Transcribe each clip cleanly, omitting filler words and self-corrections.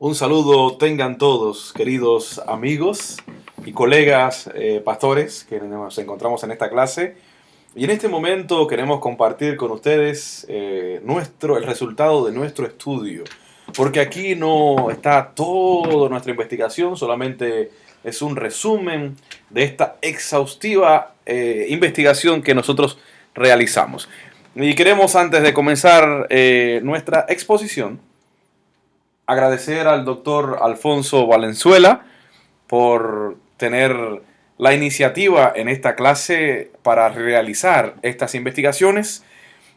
Un saludo tengan todos, queridos amigos y colegas pastores que nos encontramos en esta clase. Y en este momento queremos compartir con ustedes el resultado de nuestro estudio. Porque aquí no está toda nuestra investigación, solamente es un resumen de esta exhaustiva investigación que nosotros realizamos. Y queremos, antes de comenzar nuestra exposición, agradecer al doctor Alfonso Valenzuela por tener la iniciativa en esta clase para realizar estas investigaciones.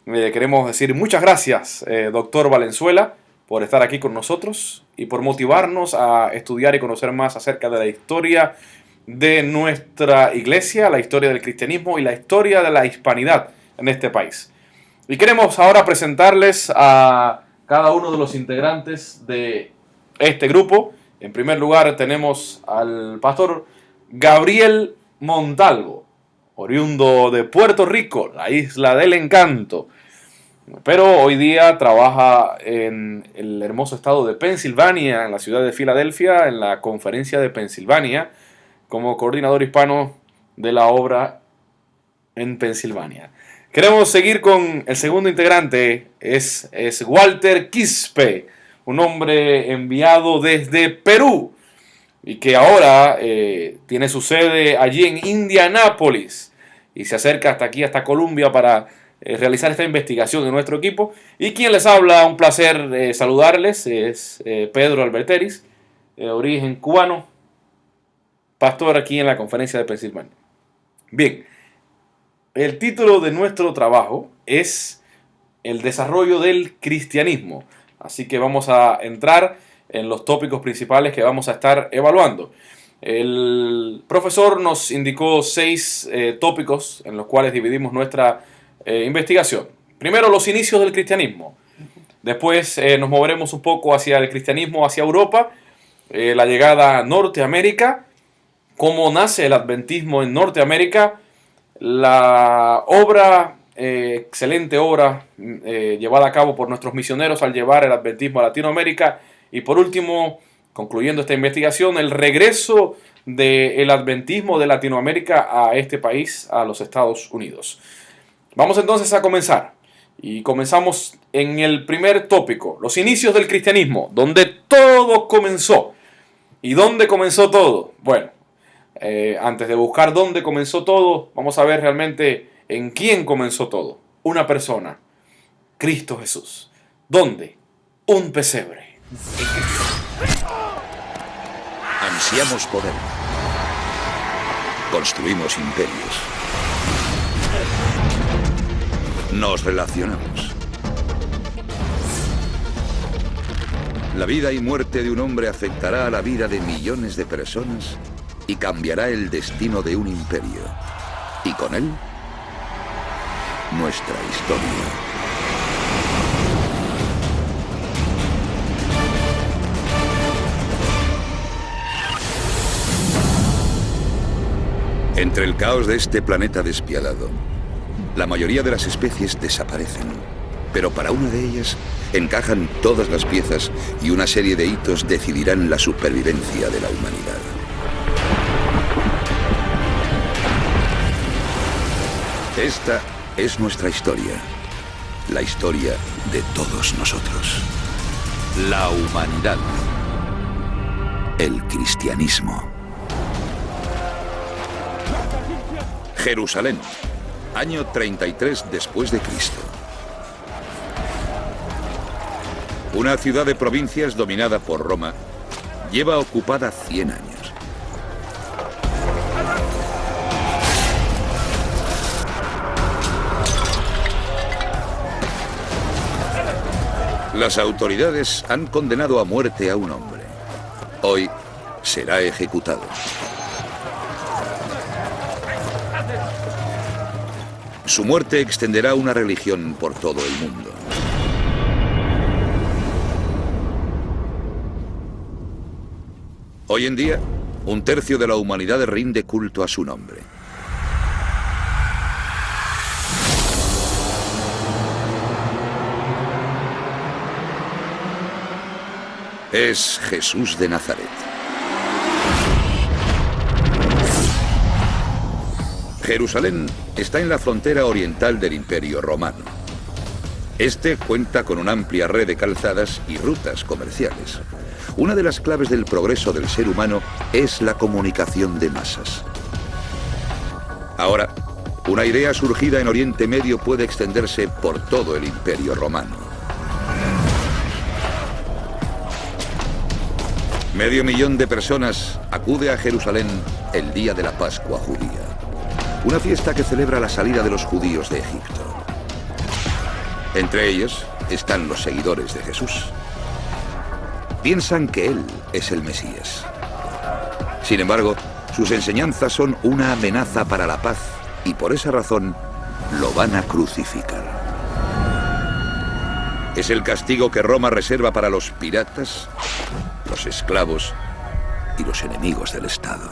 Queremos decir muchas gracias, doctor Valenzuela, por estar aquí con nosotros y por motivarnos a estudiar y conocer más acerca de la historia de nuestra iglesia, la historia del cristianismo y la historia de la hispanidad en este país. Y queremos ahora presentarles a cada uno de los integrantes de este grupo. En primer lugar tenemos al pastor Gabriel Montalvo, oriundo de Puerto Rico, la isla del encanto, pero hoy día trabaja en el hermoso estado de Pensilvania, en la ciudad de Filadelfia, en la Conferencia de Pensilvania, como coordinador hispano de la obra en Pensilvania. Queremos seguir con el segundo integrante, es Walter Quispe, un hombre enviado desde Perú y que ahora tiene su sede allí en Indianápolis y se acerca hasta aquí, hasta Colombia, para realizar esta investigación de nuestro equipo. Y quien les habla, un placer saludarles, es Pedro Alberteris, de origen cubano, pastor aquí en la Conferencia de Pensilvania. Bien. El título de nuestro trabajo es El desarrollo del cristianismo. Así que vamos a entrar en los tópicos principales que vamos a estar evaluando. El profesor nos indicó 6 tópicos en los cuales dividimos nuestra investigación. Primero, los inicios del cristianismo. Después nos moveremos un poco hacia el cristianismo, hacia Europa, la llegada a Norteamérica, cómo nace el adventismo en Norteamérica, la obra, excelente obra llevada a cabo por nuestros misioneros al llevar el adventismo a Latinoamérica. Y por último, concluyendo esta investigación, el regreso del adventismo de Latinoamérica a este país, a los Estados Unidos. Vamos entonces a comenzar. Y comenzamos en el primer tópico, los inicios del cristianismo, donde todo comenzó. ¿Y dónde comenzó todo? Bueno, antes de buscar dónde comenzó todo, vamos a ver realmente en quién comenzó todo. Una persona, Cristo Jesús. ¿Dónde? Un pesebre. Ansiamos poder. Construimos imperios. Nos relacionamos. La vida y muerte de un hombre afectará a la vida de millones de personas y cambiará el destino de un imperio. Y con él, nuestra historia. Entre el caos de este planeta despiadado, la mayoría de las especies desaparecen. Pero para una de ellas encajan todas las piezas y una serie de hitos decidirán la supervivencia de la humanidad. Esta es nuestra historia, la historia de todos nosotros. La humanidad. El cristianismo. Jerusalén, año 33 después de Cristo. Una ciudad de provincias dominada por Roma lleva ocupada 100 años. Las autoridades han condenado a muerte a un hombre. Hoy será ejecutado. Su muerte extenderá una religión por todo el mundo. Hoy en día, un tercio de la humanidad rinde culto a su nombre. Es Jesús de Nazaret. Jerusalén está en la frontera oriental del Imperio Romano. Este cuenta con una amplia red de calzadas y rutas comerciales. Una de las claves del progreso del ser humano es la comunicación de masas. Ahora, una idea surgida en Oriente Medio puede extenderse por todo el Imperio Romano. 500.000 de personas acude a Jerusalén el día de la Pascua judía, una fiesta que celebra la salida de los judíos de Egipto. Entre ellos están los seguidores de Jesús. Piensan que Él es el Mesías. Sin embargo, sus enseñanzas son una amenaza para la paz y por esa razón lo van a crucificar. Es el castigo que Roma reserva para los piratas, los esclavos y los enemigos del Estado.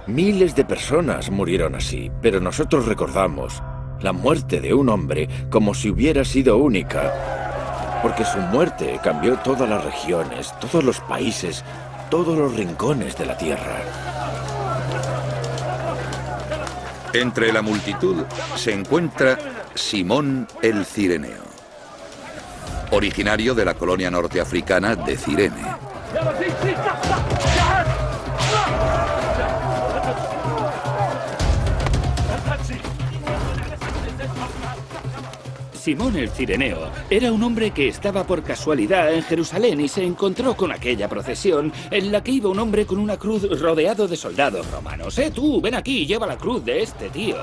Miles de personas murieron así, pero nosotros recordamos la muerte de un hombre como si hubiera sido única, porque su muerte cambió todas las regiones, todos los países, todos los rincones de la tierra. Entre la multitud se encuentra Simón el Cireneo, originario de la colonia norteafricana de Cirene. Simón el Cireneo era un hombre que estaba por casualidad en Jerusalén y se encontró con aquella procesión en la que iba un hombre con una cruz rodeado de soldados romanos. Tú, ven aquí, lleva la cruz de este tío.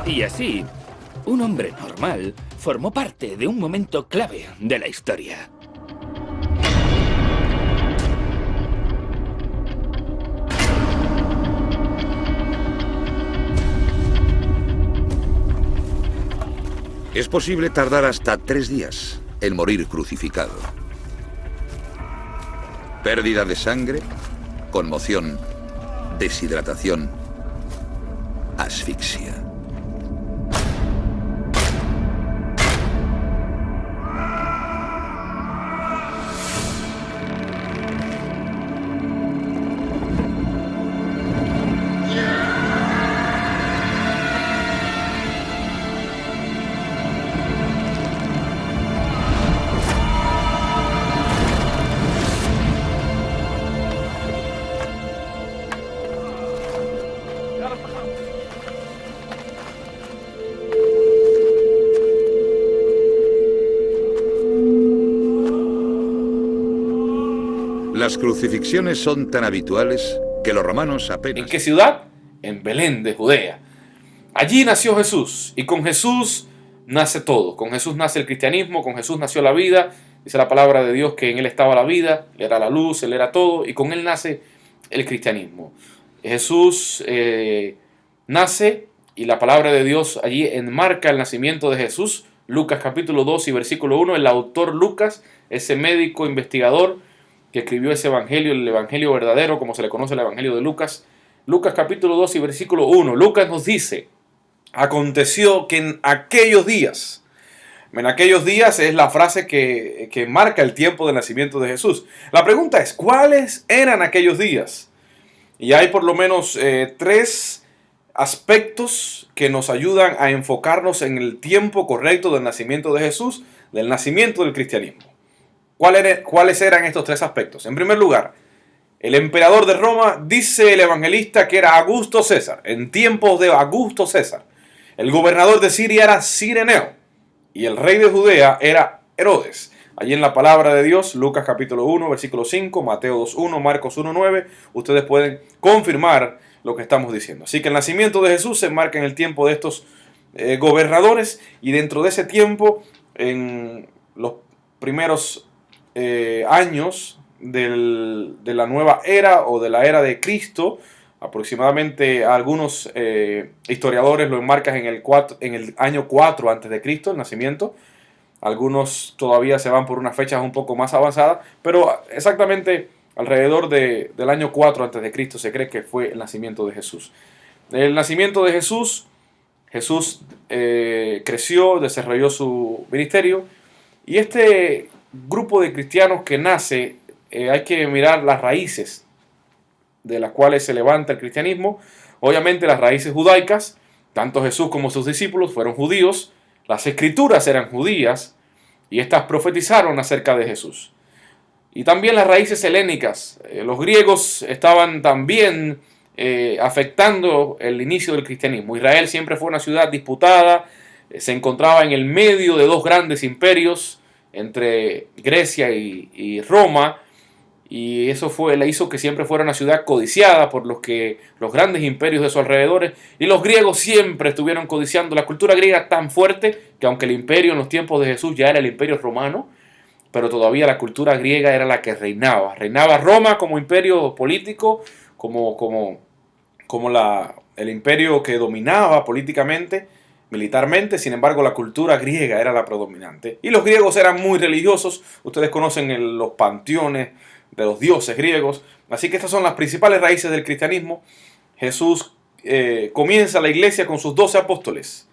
Y así, un hombre normal formó parte de un momento clave de la historia. Es posible tardar hasta 3 días en morir crucificado. Pérdida de sangre, conmoción, deshidratación, asfixia. Las crucifixiones son tan habituales que los romanos apenas... ¿En qué ciudad? En Belén de Judea. Allí nació Jesús y con Jesús nace todo. Con Jesús nace el cristianismo, con Jesús nació la vida. Dice la palabra de Dios que en Él estaba la vida, Él era la luz, Él era todo y con Él nace el cristianismo. Jesús nace y la palabra de Dios allí enmarca el nacimiento de Jesús. Lucas capítulo 2 y versículo 1, el autor Lucas, ese médico investigador que escribió ese evangelio, el evangelio verdadero, como se le conoce el evangelio de Lucas. Lucas capítulo 2 y versículo 1. Lucas nos dice: aconteció que en aquellos días es la frase que marca el tiempo del nacimiento de Jesús. La pregunta es, ¿cuáles eran aquellos días? Y hay por lo menos 3 aspectos que nos ayudan a enfocarnos en el tiempo correcto del nacimiento de Jesús, del nacimiento del cristianismo. ¿Cuáles eran estos 3 aspectos? En primer lugar, el emperador de Roma, dice el evangelista, que era Augusto César. En tiempos de Augusto César. El gobernador de Siria era Cireneo. Y el rey de Judea era Herodes. Allí en la palabra de Dios, Lucas capítulo 1, versículo 5, Mateo 2.1, Marcos 1.9, ustedes pueden confirmar lo que estamos diciendo. Así que el nacimiento de Jesús se enmarca en el tiempo de estos gobernadores, y dentro de ese tiempo, en los primeros años de la nueva era o de la era de Cristo, aproximadamente algunos historiadores lo enmarcan en el año 4 antes de Cristo, el nacimiento. Algunos todavía se van por unas fechas un poco más avanzadas, pero exactamente alrededor del año 4 antes de Cristo se cree que fue el nacimiento de Jesús. El nacimiento de Jesús Jesús creció, desarrolló su ministerio, y este grupo de cristianos que nace, hay que mirar las raíces de las cuales se levanta el cristianismo. Obviamente las raíces judaicas, tanto Jesús como sus discípulos fueron judíos, las escrituras eran judías, y estas profetizaron acerca de Jesús. Y también las raíces helénicas. Los griegos estaban también afectando el inicio del cristianismo. Israel siempre fue una ciudad disputada, se encontraba en el medio de dos grandes imperios, entre Grecia y Roma, y eso le hizo que siempre fuera una ciudad codiciada por los grandes imperios de sus alrededores, y los griegos siempre estuvieron codiciando. La cultura griega tan fuerte que aunque el imperio en los tiempos de Jesús ya era el imperio romano, pero todavía la cultura griega era la que reinaba. Reinaba Roma como imperio político, como el imperio que dominaba políticamente, militarmente. Sin embargo, la cultura griega era la predominante. Y los griegos eran muy religiosos. Ustedes conocen los panteones de los dioses griegos. Así que estas son las principales raíces del cristianismo. Jesús comienza la iglesia con sus 12 apóstoles.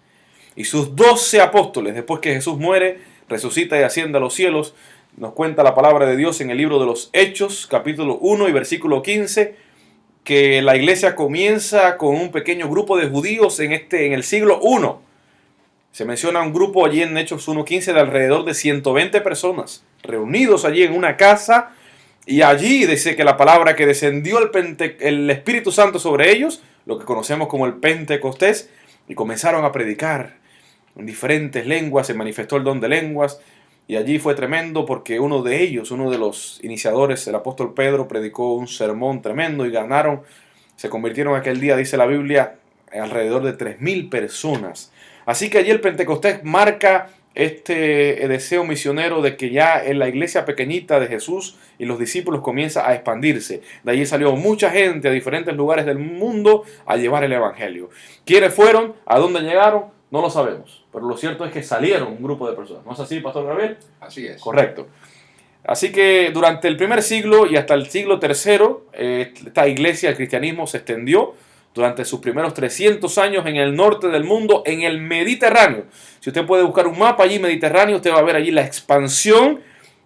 Y sus 12 apóstoles, después que Jesús muere, resucita y asciende a los cielos, nos cuenta la palabra de Dios en el libro de los Hechos, capítulo 1 y versículo 15, que la iglesia comienza con un pequeño grupo de judíos en el siglo I. Se menciona un grupo allí en Hechos 1:15 de alrededor de 120 personas, reunidos allí en una casa, y allí dice que la palabra que descendió el Espíritu Santo sobre ellos, lo que conocemos como el Pentecostés, y comenzaron a predicar en diferentes lenguas, se manifestó el don de lenguas, y allí fue tremendo porque uno de los iniciadores, el apóstol Pedro, predicó un sermón tremendo y se convirtieron aquel día, dice la Biblia, alrededor de 3.000 personas. Así que allí el Pentecostés marca este deseo misionero de que ya en la iglesia pequeñita de Jesús y los discípulos comienza a expandirse. De allí salió mucha gente a diferentes lugares del mundo a llevar el evangelio. ¿Quiénes fueron? ¿A dónde llegaron? No lo sabemos, pero lo cierto es que salieron un grupo de personas. ¿No es así, Pastor Gabriel? Así es. Correcto. Así que durante el primer siglo y hasta el siglo III, esta iglesia, el cristianismo, se extendió durante sus primeros 300 años en el norte del mundo, en el Mediterráneo. Si usted puede buscar un mapa allí mediterráneo, usted va a ver allí la expansión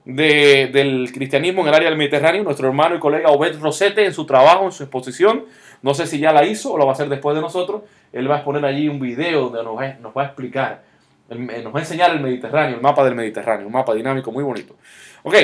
del cristianismo en el área del Mediterráneo. Nuestro hermano y colega Obed Rosete, en su trabajo, en su exposición, no sé si ya la hizo o lo va a hacer después de nosotros, él va a exponer allí un video donde nos va a explicar, nos va a enseñar el Mediterráneo, el mapa del Mediterráneo, un mapa dinámico muy bonito. Ok,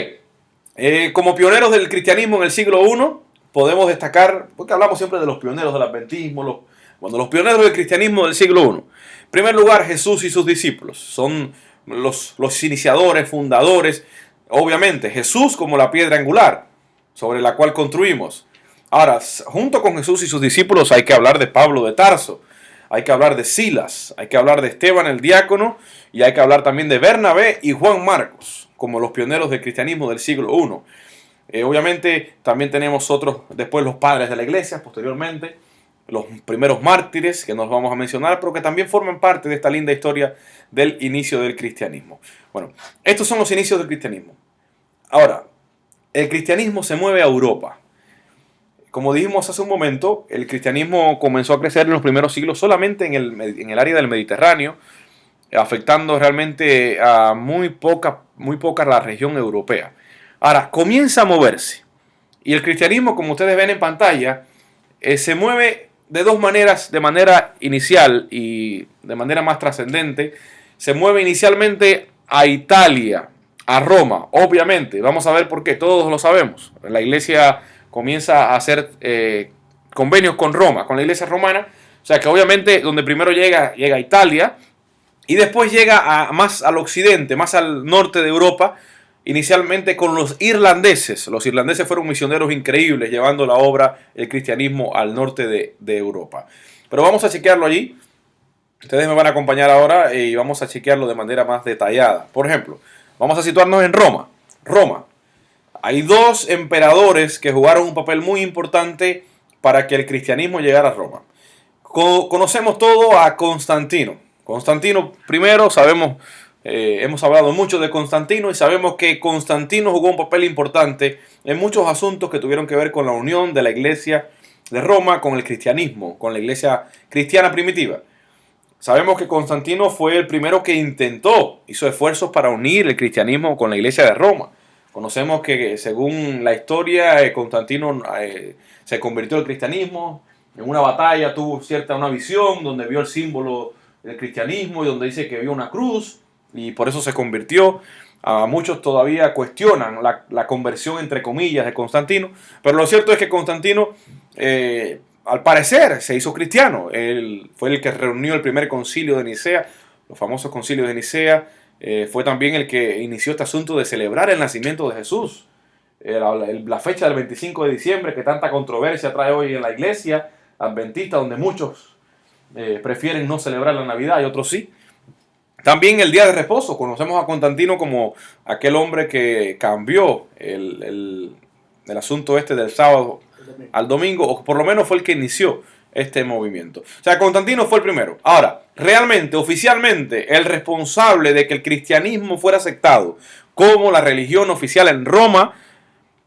como pioneros del cristianismo en el siglo I, podemos destacar, porque hablamos siempre de los pioneros del adventismo, los pioneros del cristianismo del siglo I. En primer lugar, Jesús y sus discípulos son los iniciadores, fundadores. Obviamente, Jesús como la piedra angular sobre la cual construimos. Ahora, junto con Jesús y sus discípulos hay que hablar de Pablo de Tarso, hay que hablar de Silas, hay que hablar de Esteban el diácono, y hay que hablar también de Bernabé y Juan Marcos, como los pioneros del cristianismo del siglo I. Obviamente también tenemos después los padres de la iglesia, posteriormente, los primeros mártires que nos vamos a mencionar, pero que también forman parte de esta linda historia del inicio del cristianismo. Bueno, estos son los inicios del cristianismo. Ahora, el cristianismo se mueve a Europa. Como dijimos hace un momento, el cristianismo comenzó a crecer en los primeros siglos solamente en el área del Mediterráneo, afectando realmente a muy poca la región europea. Ahora, comienza a moverse. Y el cristianismo, como ustedes ven en pantalla, se mueve de dos maneras, de manera inicial y de manera más trascendente. Se mueve inicialmente a Italia, a Roma, obviamente. Vamos a ver por qué, todos lo sabemos. La iglesia comienza a hacer convenios con Roma, con la iglesia romana. O sea que obviamente donde primero llega a Italia y después llega más al occidente, más al norte de Europa, inicialmente con los irlandeses. Los irlandeses fueron misioneros increíbles llevando la obra, el cristianismo al norte de Europa. Pero vamos a chequearlo allí. Ustedes me van a acompañar ahora y vamos a chequearlo de manera más detallada. Por ejemplo, vamos a situarnos en Roma. Roma. Hay dos emperadores que jugaron un papel muy importante para que el cristianismo llegara a Roma. Conocemos todo a Constantino. Constantino primero, sabemos, hemos hablado mucho de Constantino y sabemos que Constantino jugó un papel importante en muchos asuntos que tuvieron que ver con la unión de la iglesia de Roma con el cristianismo, con la iglesia cristiana primitiva. Sabemos que Constantino fue el primero que hizo esfuerzos para unir el cristianismo con la iglesia de Roma. Conocemos que según la historia, Constantino se convirtió al cristianismo en una batalla, tuvo una visión donde vio el símbolo del cristianismo y donde dice que vio una cruz y por eso se convirtió. Muchos todavía cuestionan la conversión entre comillas de Constantino, pero lo cierto es que Constantino al parecer se hizo cristiano. Él fue el que reunió el primer concilio de Nicea, los famosos concilios de Nicea. Fue también el que inició este asunto de celebrar el nacimiento de Jesús. La fecha del 25 de diciembre que tanta controversia trae hoy en la iglesia adventista, donde muchos prefieren no celebrar la Navidad y otros sí. También el día de reposo. Conocemos a Constantino como aquel hombre que cambió el asunto este del sábado al domingo, o por lo menos fue el que inició este movimiento. O sea, Constantino fue el primero. Ahora, realmente, oficialmente, el responsable de que el cristianismo fuera aceptado como la religión oficial en Roma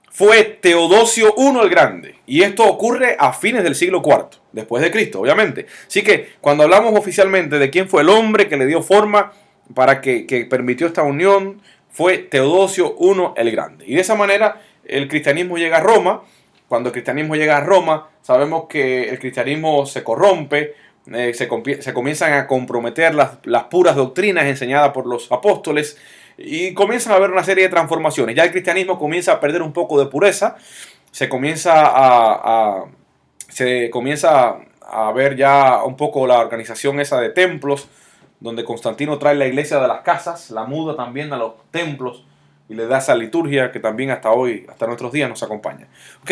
fue Teodosio I el Grande. Y esto ocurre a fines del siglo IV, después de Cristo, obviamente. Así que cuando hablamos oficialmente de quién fue el hombre que le dio forma para que permitió esta unión, fue Teodosio I el Grande. Y de esa manera el cristianismo llega a Roma. Cuando el cristianismo llega a Roma, sabemos que el cristianismo se corrompe, se comienzan a comprometer las puras doctrinas enseñadas por los apóstoles y comienzan a haber una serie de transformaciones. Ya el cristianismo comienza a perder un poco de pureza, se comienza a ver ya un poco la organización esa de templos, donde Constantino trae la iglesia de las casas, la muda también a los templos y le da esa liturgia que también hasta hoy, hasta nuestros días nos acompaña. Ok,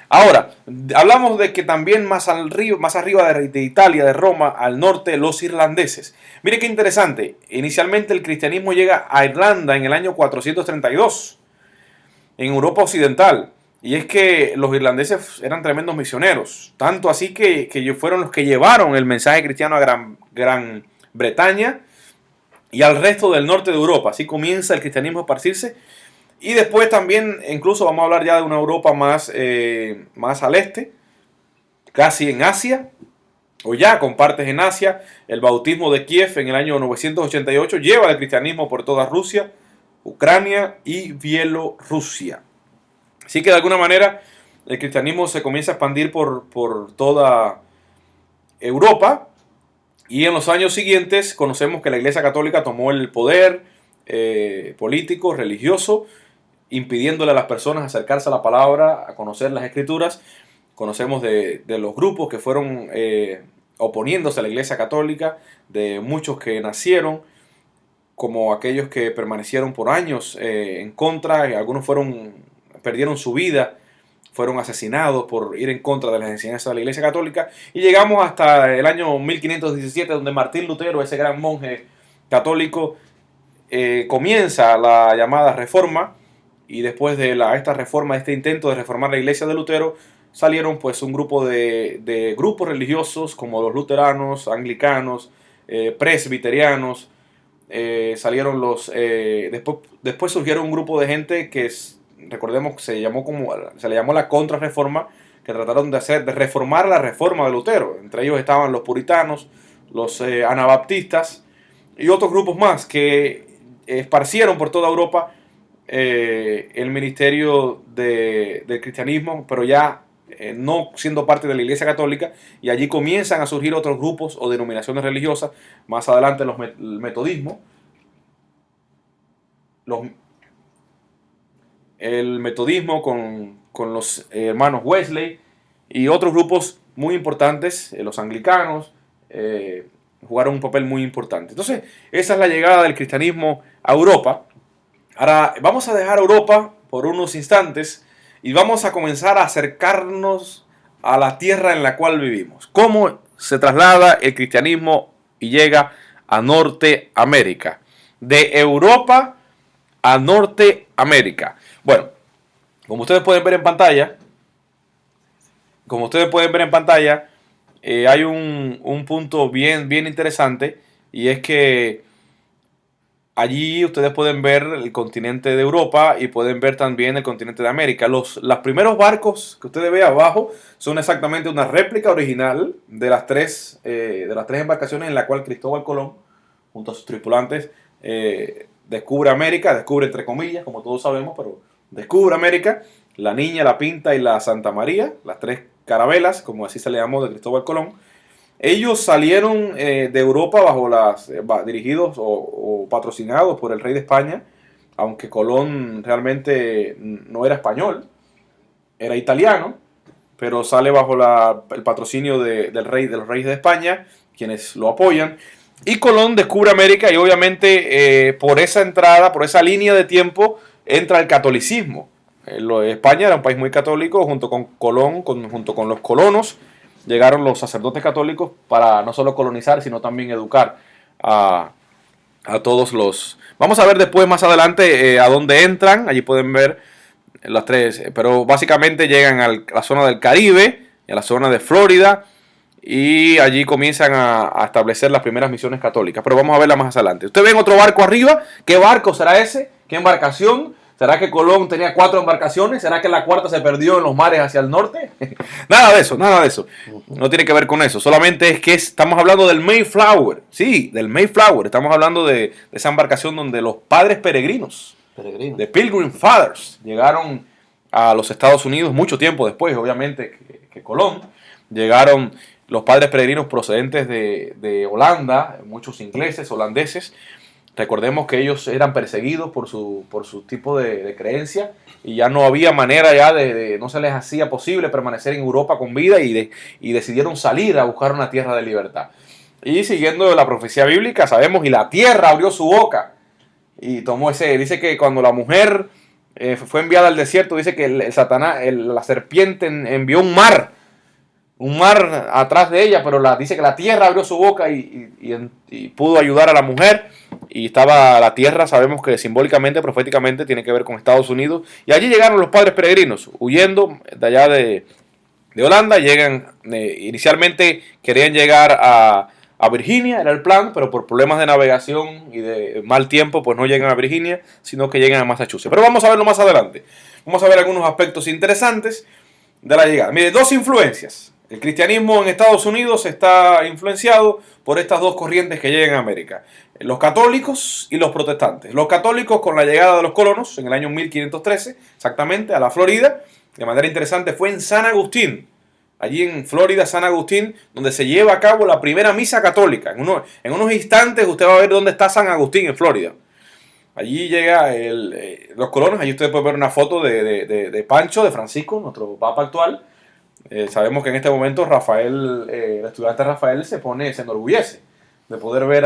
ahora, hablamos de que también más arriba de Italia, de Roma, al norte, los irlandeses. Mire qué interesante, inicialmente el cristianismo llega a Irlanda en el año 432, en Europa Occidental. Y es que los irlandeses eran tremendos misioneros, tanto así que fueron los que llevaron el mensaje cristiano a Gran Bretaña y al resto del norte de Europa. Así comienza el cristianismo a esparcirse. Y después también, incluso vamos a hablar ya de una Europa más al este, casi en Asia, o ya con partes en Asia. El bautismo de Kiev en el año 988 lleva el cristianismo por toda Rusia, Ucrania y Bielorrusia. Así que de alguna manera el cristianismo se comienza a expandir por toda Europa. Y en los años siguientes conocemos que la Iglesia Católica tomó el poder político, religioso, impidiéndole a las personas acercarse a la palabra, a conocer las Escrituras. Conocemos de los grupos que fueron oponiéndose a la Iglesia Católica, de muchos que nacieron, como aquellos que permanecieron por años en contra, y algunos perdieron su vida, fueron asesinados por ir en contra de las enseñanzas de la Iglesia Católica, y llegamos hasta el año 1517, donde Martín Lutero, ese gran monje católico, comienza la llamada Reforma, y después de esta reforma, este intento de reformar la Iglesia de Lutero, salieron pues un grupo de grupos religiosos como los luteranos, anglicanos, presbiterianos, salieron después surgieron un grupo de gente que recordemos que se le llamó la Contrarreforma, que trataron de reformar la reforma de Lutero. Entre ellos estaban los puritanos, los anabaptistas y otros grupos más que esparcieron por toda Europa el ministerio del cristianismo, pero ya no siendo parte de la Iglesia Católica, y allí comienzan a surgir otros grupos o denominaciones religiosas. Más adelante el metodismo, el metodismo con los hermanos Wesley y otros grupos muy importantes, los anglicanos, jugaron un papel muy importante. Entonces, esa es la llegada del cristianismo a Europa. Ahora, vamos a dejar Europa por unos instantes y vamos a comenzar a acercarnos a la tierra en la cual vivimos. ¿Cómo se traslada el cristianismo y llega a Norteamérica? De Europa a Norteamérica. Bueno, como ustedes pueden ver en pantalla, hay un punto bien interesante, y es que allí ustedes pueden ver el continente de Europa y pueden ver también el continente de América. Los primeros barcos que ustedes ven abajo son exactamente una réplica original de las tres embarcaciones en la cual Cristóbal Colón, junto a sus tripulantes, descubre América, descubre entre comillas, como todos sabemos, pero descubre América, la Niña, la Pinta y la Santa María, las tres carabelas, como así se le llamó, de Cristóbal Colón. Ellos salieron de Europa dirigidos o patrocinados por el rey de España, aunque Colón realmente no era español, era italiano, pero sale bajo el patrocinio de los reyes de España, quienes lo apoyan. Y Colón descubre América y obviamente por esa entrada, por esa línea de tiempo, entra el catolicismo. España era un país muy católico, junto con Colón, junto con los colonos, llegaron los sacerdotes católicos para no solo colonizar, sino también educar a todos los... Vamos a ver después, más adelante, a dónde entran. Allí pueden ver las tres, pero básicamente llegan a la zona del Caribe, a la zona de Florida, y allí comienzan a establecer las primeras misiones católicas. Pero vamos a verla más adelante. Ustedes ven otro barco arriba. ¿Qué barco será ese? ¿Qué embarcación? ¿Será que Colón tenía 4 embarcaciones? ¿Será que la cuarta se perdió en los mares hacia el norte? Nada de eso, nada de eso. No tiene que ver con eso. Solamente es que estamos hablando del Mayflower. Sí, del Mayflower. Estamos hablando de esa embarcación donde los padres peregrinos, de Pilgrim Fathers, llegaron a los Estados Unidos mucho tiempo después, obviamente, que Colón. Llegaron los padres peregrinos procedentes de Holanda, muchos ingleses, holandeses. Recordemos que ellos eran perseguidos por su tipo de creencia y ya no había manera ya no se les hacía posible permanecer en Europa con vida y decidieron salir a buscar una tierra de libertad. Y siguiendo la profecía bíblica, sabemos, y la tierra abrió su boca y dice que cuando la mujer fue enviada al desierto, dice que la serpiente envió un mar atrás de ella, pero dice que la tierra abrió su boca y pudo ayudar a la mujer. Y estaba la tierra, sabemos que simbólicamente, proféticamente, tiene que ver con Estados Unidos. Y allí llegaron los padres peregrinos, huyendo de allá de Holanda. Inicialmente querían llegar a Virginia, era el plan, pero por problemas de navegación y de mal tiempo, pues no llegan a Virginia, sino que llegan a Massachusetts. Pero vamos a verlo más adelante. Vamos a ver algunos aspectos interesantes de la llegada. Mire, 2 influencias. El cristianismo en Estados Unidos está influenciado por estas 2 corrientes que llegan a América: los católicos y los protestantes. Los católicos con la llegada de los colonos en el año 1513, exactamente, a la Florida. De manera interesante, fue en San Agustín, allí en Florida, San Agustín, donde se lleva a cabo la primera misa católica. En unos instantes usted va a ver dónde está San Agustín en Florida. Allí llega los colonos. Allí usted puede ver una foto de Pancho, de Francisco, nuestro papa actual. Sabemos que en este momento Rafael, el estudiante Rafael se enorgullece de poder ver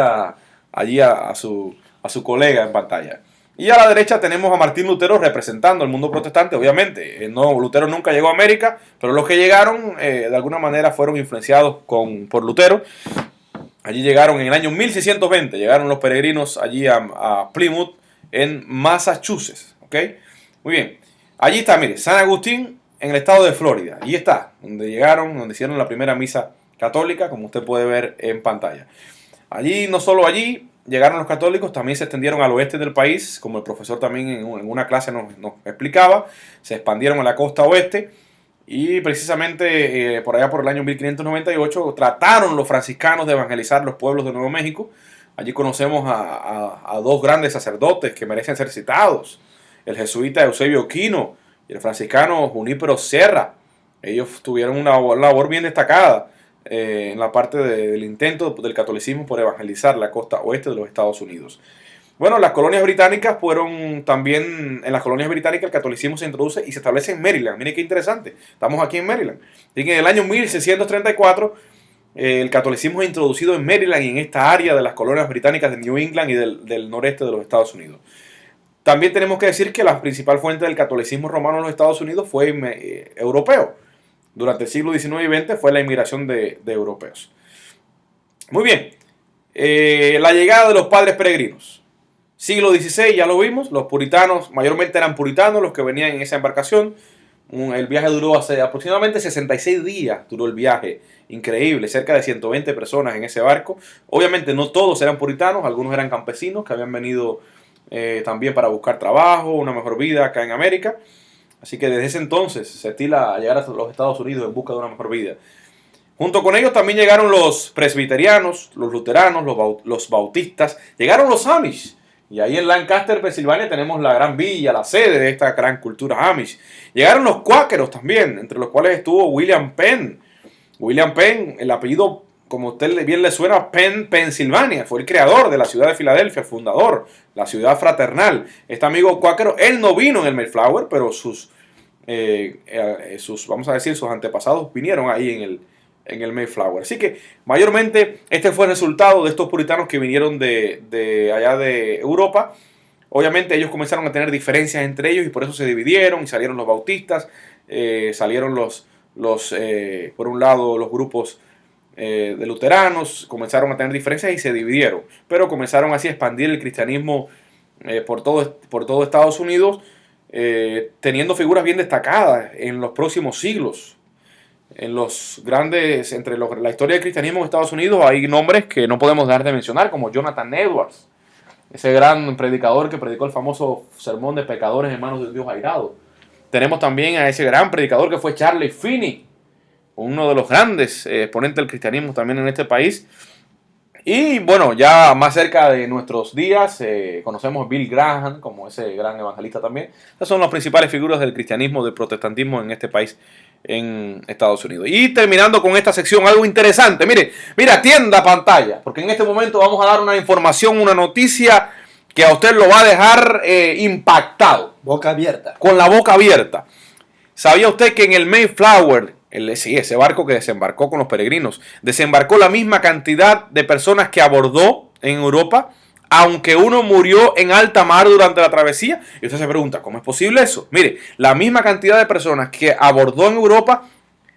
allí a su colega en pantalla. Y a la derecha tenemos a Martín Lutero representando al mundo protestante, obviamente. Lutero nunca llegó a América, pero los que llegaron de alguna manera fueron influenciados por Lutero. Allí llegaron en el año 1620, llegaron los peregrinos allí a Plymouth, en Massachusetts. ¿Okay? Muy bien, allí está, mire, San Agustín, en el estado de Florida. Allí está, donde hicieron la primera misa católica, como usted puede ver en pantalla. Allí, no solo allí, llegaron los católicos, también se extendieron al oeste del país, como el profesor también en una clase nos explicaba. Se expandieron a la costa oeste y precisamente por allá por el año 1598 trataron los franciscanos de evangelizar los pueblos de Nuevo México. Allí conocemos a 2 grandes sacerdotes que merecen ser citados: el jesuita Eusebio Quino y el franciscano Junípero Serra. Ellos tuvieron una labor bien destacada en la parte del intento del catolicismo por evangelizar la costa oeste de los Estados Unidos. Bueno, las colonias británicas fueron también... En las colonias británicas el catolicismo se introduce y se establece en Maryland. Miren qué interesante. Estamos aquí en Maryland. Y en el año 1634 el catolicismo es introducido en Maryland y en esta área de las colonias británicas de New England y del noreste de los Estados Unidos. También tenemos que decir que la principal fuente del catolicismo romano en los Estados Unidos fue europeo. Durante el siglo XIX y XX fue la inmigración de europeos. Muy bien. La llegada de los padres peregrinos. Siglo XVI, ya lo vimos. Los puritanos, mayormente eran puritanos los que venían en esa embarcación. El viaje duró hace aproximadamente 66 días, duró el viaje. Increíble, cerca de 120 personas en ese barco. Obviamente no todos eran puritanos, algunos eran campesinos que habían venido también para buscar trabajo, una mejor vida acá en América. Así que desde ese entonces se estila a llegar a los Estados Unidos en busca de una mejor vida. Junto con ellos también llegaron los presbiterianos, los luteranos, los bautistas, llegaron los Amish. Y ahí en Lancaster, Pensilvania, tenemos la gran villa, la sede de esta gran cultura Amish. Llegaron los cuáqueros también, entre los cuales estuvo William Penn. William Penn, el apellido, como a usted bien le suena, Penn, Pensilvania. Fue el creador de la ciudad de Filadelfia, el fundador, la ciudad fraternal. Este amigo cuáquero, él no vino en el Mayflower, pero vamos a decir, sus antepasados vinieron ahí en el Mayflower. Así que mayormente este fue el resultado de estos puritanos que vinieron de allá de Europa. Obviamente ellos comenzaron a tener diferencias entre ellos y por eso se dividieron y salieron los bautistas, salieron por un lado los grupos de luteranos, comenzaron a tener diferencias y se dividieron, pero comenzaron así a expandir el cristianismo por todo Estados Unidos, teniendo figuras bien destacadas en los próximos siglos. En los grandes, la historia del cristianismo en Estados Unidos hay nombres que no podemos dejar de mencionar, como Jonathan Edwards, ese gran predicador que predicó el famoso sermón de pecadores en manos de Dios airado. Tenemos también a ese gran predicador que fue Charles Finney, uno de los grandes exponentes del cristianismo también en este país. Y bueno, ya más cerca de nuestros días conocemos a Bill Graham como ese gran evangelista también. Esas son las principales figuras del cristianismo, del protestantismo en este país, en Estados Unidos. Y terminando con esta sección, algo interesante. Mire, atienda pantalla, porque en este momento vamos a dar una información, una noticia que a usted lo va a dejar impactado. Boca abierta. Con la boca abierta. ¿Sabía usted que en el Mayflower, ese barco que desembarcó con los peregrinos, desembarcó la misma cantidad de personas que abordó en Europa, aunque uno murió en alta mar durante la travesía? Y usted se pregunta, ¿cómo es posible eso? Mire, la misma cantidad de personas que abordó en Europa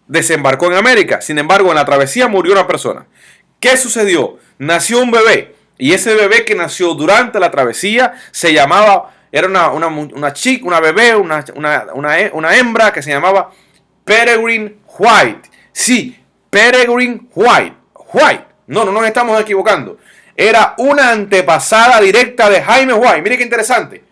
desembarcó en América. Sin embargo, en la travesía murió una persona. ¿Qué sucedió? Nació un bebé. Y ese bebé que nació durante la travesía se llamaba, era una chica, una bebé, una hembra que se llamaba Peregrine White. Sí, Peregrine White. No nos estamos equivocando. Era una antepasada directa de Jaime White. Mire qué interesante.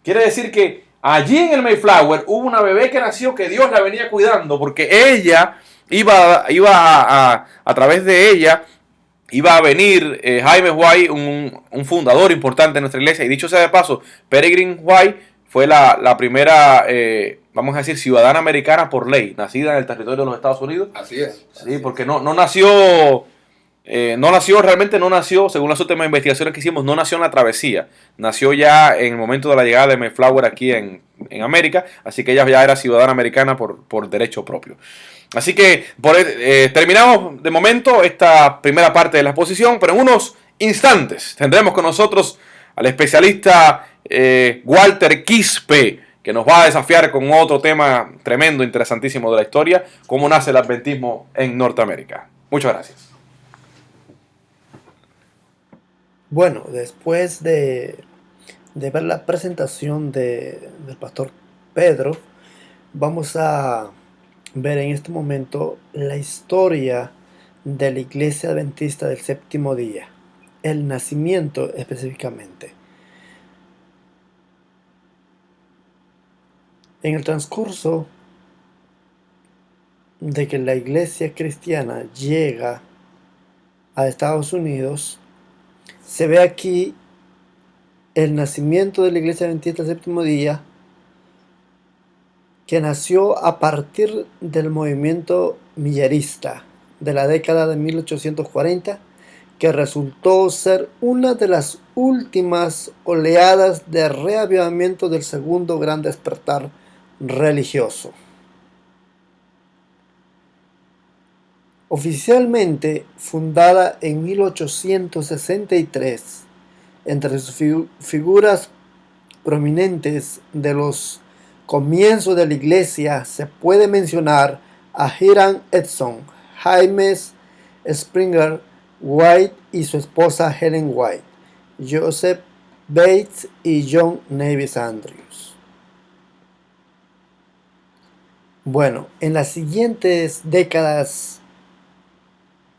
Quiere decir que allí en el Mayflower hubo una bebé que nació que Dios la venía cuidando, porque ella iba a través de ella iba a venir Jaime White, un fundador importante de nuestra iglesia. Y dicho sea de paso, Peregrine White fue la primera, vamos a decir, ciudadana americana por ley, nacida en el territorio de los Estados Unidos. Así es. Sí, porque no nació, realmente no nació, según las últimas investigaciones que hicimos, no nació en la travesía. Nació ya en el momento de la llegada de Mayflower aquí en América, así que ella ya era ciudadana americana por derecho propio. Así que terminamos de momento esta primera parte de la exposición, pero en unos instantes tendremos con nosotros al especialista Walter Quispe, que nos va a desafiar con otro tema tremendo, interesantísimo de la historia, cómo nace el adventismo en Norteamérica. Muchas gracias. Bueno, después de ver la presentación del pastor Pedro, vamos a ver en este momento la historia de la Iglesia Adventista del Séptimo Día, el nacimiento específicamente. En el transcurso de que la iglesia cristiana llega a Estados Unidos, se ve aquí el nacimiento de la Iglesia Adventista del Séptimo Día, que nació a partir del movimiento millerista de la década de 1840, que resultó ser una de las últimas oleadas de reavivamiento del segundo gran despertar religioso. Oficialmente fundada en 1863, entre sus figuras prominentes de los comienzos de la iglesia se puede mencionar a Hiram Edson, James Springer White y su esposa Helen White, Joseph Bates y John Nevis Andrews. Bueno, en las siguientes décadas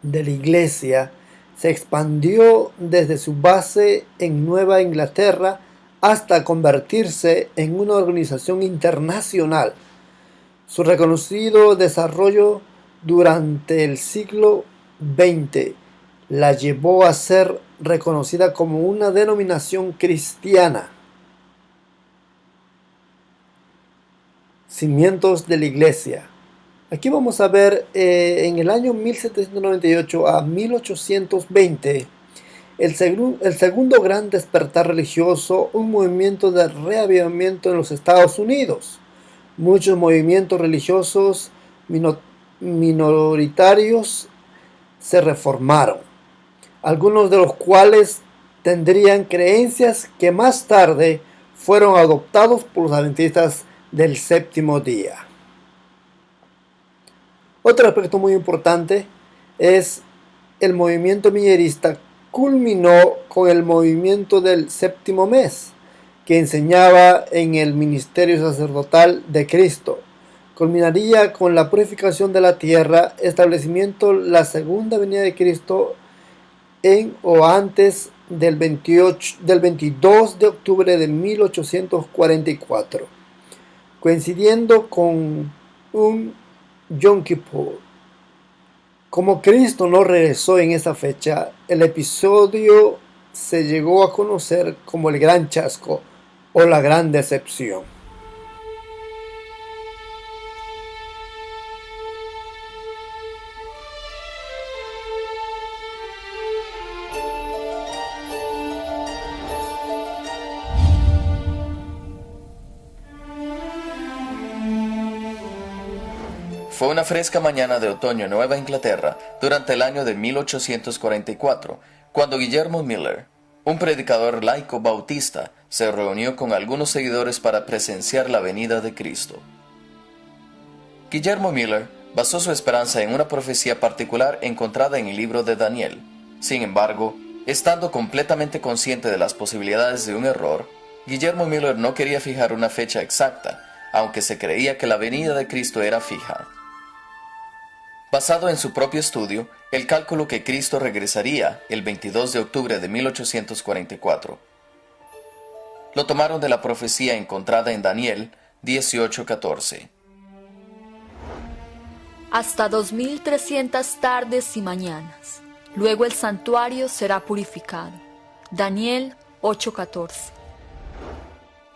de la Iglesia se expandió desde su base en Nueva Inglaterra hasta convertirse en una organización internacional. Su reconocido desarrollo durante el siglo XX la llevó a ser reconocida como una denominación cristiana. Cimientos de la Iglesia. Aquí vamos a ver en el año 1798 a 1820 el segundo gran despertar religioso, un movimiento de reavivamiento en los Estados Unidos. Muchos movimientos religiosos minoritarios se reformaron, algunos de los cuales tendrían creencias que más tarde fueron adoptados por los adventistas del séptimo día. Otro aspecto muy importante es el movimiento millerista. Culminó con el movimiento del séptimo mes, que enseñaba en el ministerio sacerdotal de Cristo. Culminaría con la purificación de la tierra, establecimiento la segunda venida de Cristo en o antes del 22 de octubre de 1844, coincidiendo con un Yom Kippur. Como Cristo no regresó en esa fecha, el episodio se llegó a conocer como el Gran Chasco o la Gran Decepción. Fue una fresca mañana de otoño en Nueva Inglaterra durante el año de 1844, cuando Guillermo Miller, un predicador laico bautista, se reunió con algunos seguidores para presenciar la venida de Cristo. Guillermo Miller basó su esperanza en una profecía particular encontrada en el libro de Daniel. Sin embargo, estando completamente consciente de las posibilidades de un error, Guillermo Miller no quería fijar una fecha exacta, aunque se creía que la venida de Cristo era fija. Basado en su propio estudio, el cálculo que Cristo regresaría el 22 de octubre de 1844. Lo tomaron de la profecía encontrada en Daniel 18:14. Hasta 2300 tardes y mañanas. Luego el santuario será purificado. Daniel 8:14.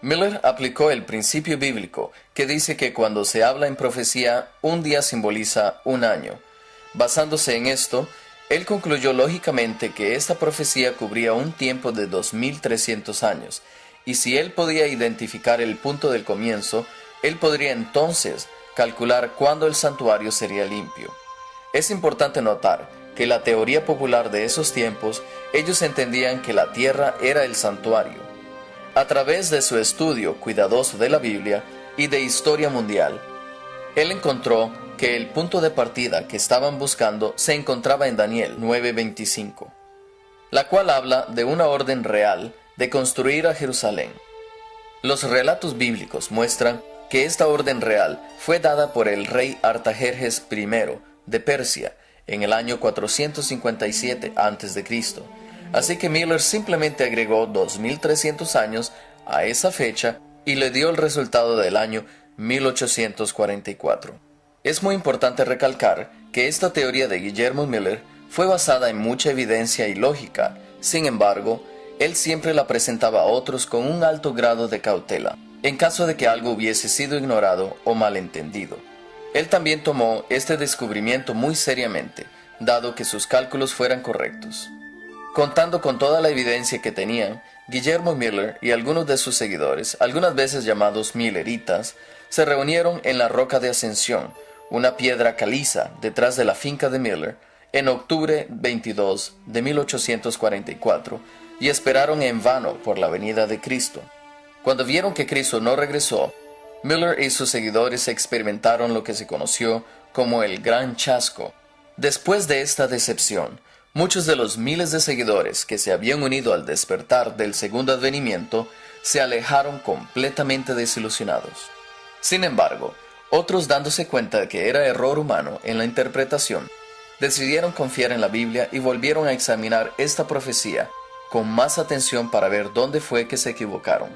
Miller aplicó el principio bíblico que dice que cuando se habla en profecía, un día simboliza un año. Basándose en esto, él concluyó lógicamente que esta profecía cubría un tiempo de 2300 años, y si él podía identificar el punto del comienzo, él podría entonces calcular cuándo el santuario sería limpio. Es importante notar que la teoría popular de esos tiempos, ellos entendían que la tierra era el santuario. A través de su estudio cuidadoso de la Biblia y de historia mundial, él encontró que el punto de partida que estaban buscando se encontraba en Daniel 9:25, la cual habla de una orden real de construir a Jerusalén. Los relatos bíblicos muestran que esta orden real fue dada por el rey Artajerjes I de Persia en el año 457 a.C., así que Miller simplemente agregó 2300 años a esa fecha y le dio el resultado del año 1844. Es muy importante recalcar que esta teoría de Guillermo Miller fue basada en mucha evidencia y lógica. Sin embargo, él siempre la presentaba a otros con un alto grado de cautela, en caso de que algo hubiese sido ignorado o malentendido. Él también tomó este descubrimiento muy seriamente, dado que sus cálculos fueran correctos. Contando con toda la evidencia que tenían, Guillermo Miller y algunos de sus seguidores, algunas veces llamados milleritas, se reunieron en la Roca de Ascensión, una piedra caliza detrás de la finca de Miller, en octubre 22 de 1844, y esperaron en vano por la venida de Cristo. Cuando vieron que Cristo no regresó, Miller y sus seguidores experimentaron lo que se conoció como el Gran Chasco. Después de esta decepción, muchos de los miles de seguidores que se habían unido al despertar del segundo advenimiento se alejaron completamente desilusionados. Sin embargo, Otros, dándose cuenta de que era error humano en la interpretación, decidieron confiar en la Biblia y volvieron a examinar esta profecía con más atención para ver dónde fue que se equivocaron.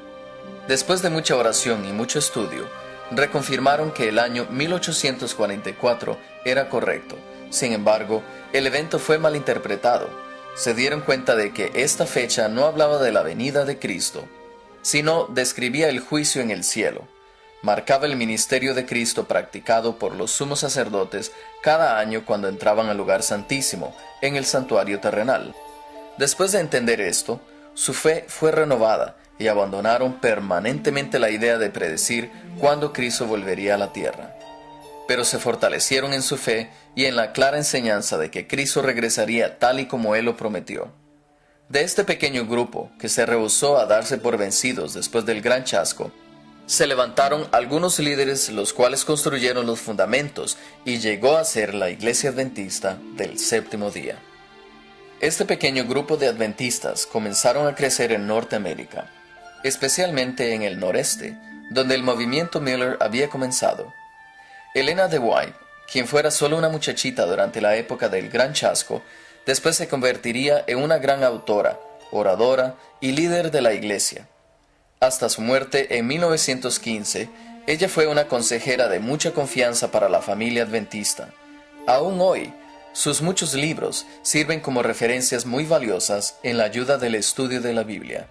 Después de mucha oración y mucho estudio, reconfirmaron que el año 1844 era correcto. Sin embargo, el evento fue malinterpretado. Se dieron cuenta de que esta fecha no hablaba de la venida de Cristo, sino describía el juicio en el cielo. Marcaba el ministerio de Cristo practicado por los sumos sacerdotes cada año cuando entraban al lugar santísimo, en el santuario terrenal. Después de entender esto, su fe fue renovada y abandonaron permanentemente la idea de predecir cuándo Cristo volvería a la tierra. Pero se fortalecieron en su fe y en la clara enseñanza de que Cristo regresaría tal y como Él lo prometió. De este pequeño grupo, que se rehusó a darse por vencidos después del gran chasco, se levantaron algunos líderes los cuales construyeron los fundamentos y llegó a ser la Iglesia Adventista del Séptimo Día. Este pequeño grupo de adventistas comenzaron a crecer en Norteamérica, especialmente en el noreste, donde el movimiento Miller había comenzado. Elena de White, quien fuera solo una muchachita durante la época del Gran Chasco, después se convertiría en una gran autora, oradora y líder de la iglesia. Hasta su muerte en 1915, ella fue una consejera de mucha confianza para la familia adventista. Aún hoy, sus muchos libros sirven como referencias muy valiosas en la ayuda del estudio de la Biblia.